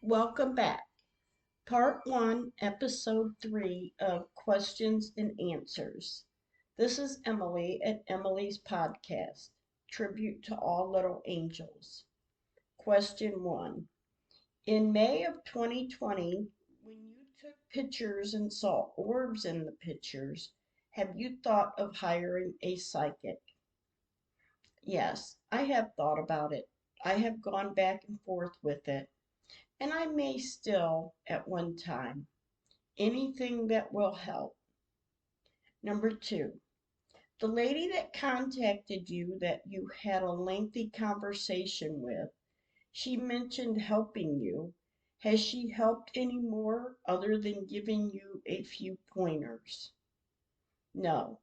Welcome back. Part 1, Episode 3 of Questions and Answers. This is Emily at Emily's Podcast, Tribute to All Little Angels. Question 1. In May of 2020, when you took pictures and saw orbs in the pictures, have you thought of hiring a psychic? Yes, I have thought about it. I have gone back and forth with it. And I may still at one time. Anything that will help. Number 2, the lady that contacted you that you had a lengthy conversation with, she mentioned helping you. Has she helped any more other than giving you a few pointers? No,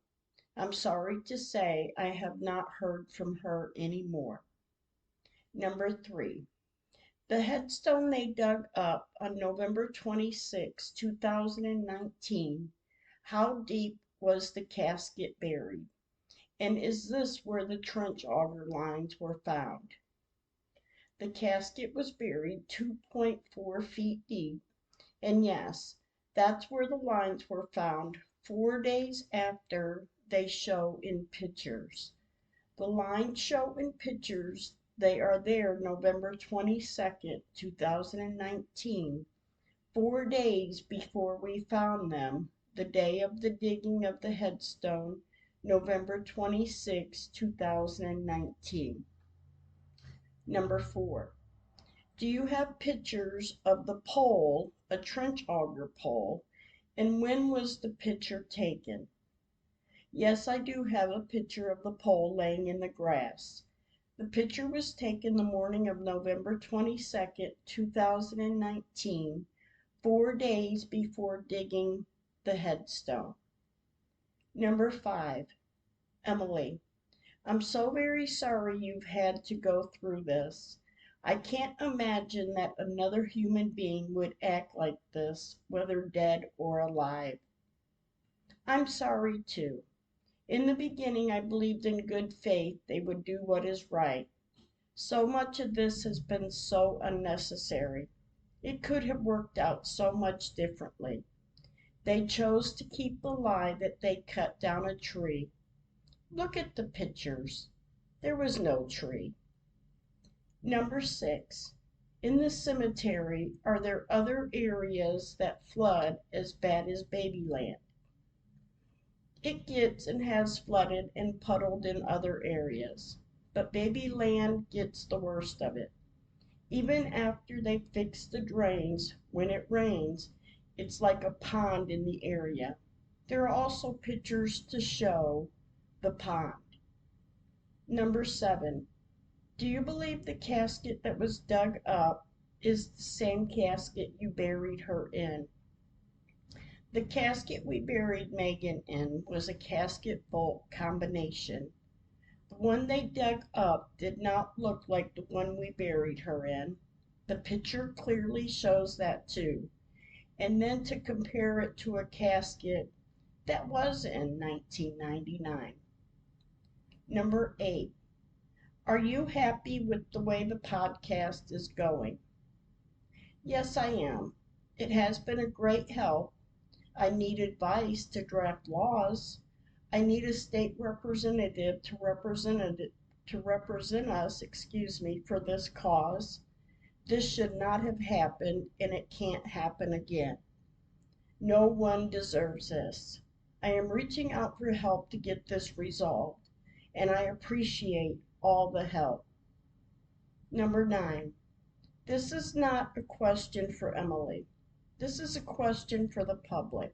I'm sorry to say I have not heard from her anymore. Number 3, the headstone they dug up on November 26, 2019, how deep was the casket buried? And is this where the trench auger lines were found? The casket was buried 2.4 feet deep, and yes, that's where the lines were found 4 days after they show in pictures. The lines show in pictures. They are there November 22nd, 2019, 4 days before we found them, the day of the digging of the headstone, November 26, 2019. Number 4. Do you have pictures of the pole, a trench auger pole, and when was the picture taken? Yes, I do have a picture of the pole laying in the grass. The picture was taken the morning of November 22nd, 2019, 4 days before digging the headstone. Number 5, Emily, I'm so very sorry you've had to go through this. I can't imagine that another human being would act like this, whether dead or alive. I'm sorry too. In the beginning, I believed in good faith they would do what is right. So much of this has been so unnecessary. It could have worked out so much differently. They chose to keep the lie that they cut down a tree. Look at the pictures. There was no tree. Number 6. In the cemetery, are there other areas that flood as bad as Babyland? It gets and has flooded and puddled in other areas, but Babyland gets the worst of it. Even after they fix the drains, when it rains, it's like a pond in the area. There are also pictures to show the pond. Number 7. Do you believe the casket that was dug up is the same casket you buried her in? The casket we buried Megan in was a casket vault combination. The one they dug up did not look like the one we buried her in. The picture clearly shows that too. And then to compare it to a casket that was in 1999. Number 8. Are you happy with the way the podcast is going? Yes, I am. It has been a great help. I need advice to draft laws. I need a state representative to represent us, for this cause. This should not have happened, and it can't happen again. No one deserves this. I am reaching out for help to get this resolved, and I appreciate all the help. Number 9. This is not a question for Emily. This is a question for the public.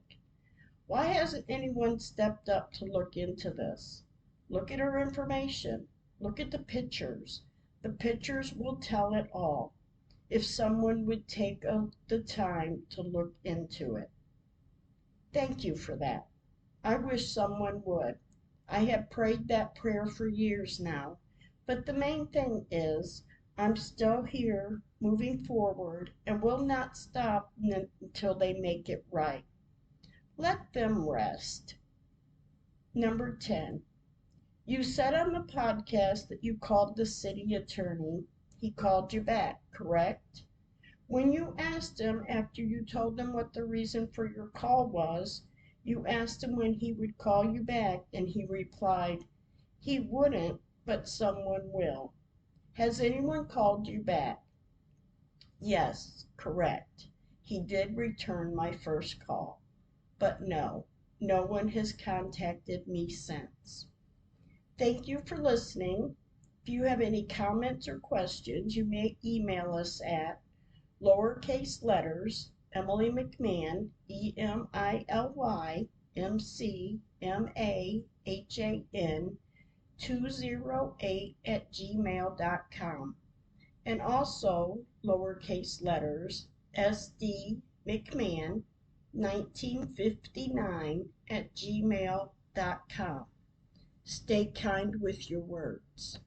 Why hasn't anyone stepped up to look into this? Look at her information. Look at the pictures. The pictures will tell it all. If someone would take the time to look into it. Thank you for that. I wish someone would. I have prayed that prayer for years now. But the main thing is, I'm still here, moving forward, and will not stop until they make it right. Let them rest. Number 10. You said on the podcast that you called the city attorney. He called you back, correct? When you asked him after you told him what the reason for your call was, you asked him when he would call you back, and he replied, he wouldn't, but someone will. Has anyone called you back? Yes, correct. He did return my first call. But no, no one has contacted me since. Thank you for listening. If you have any comments or questions, you may email us at lowercase letters Emily McMahon, EmilymcMahan 208 @gmail.com, and also lowercase letters SD McMahon 1959 @gmail.com. Stay kind with your words.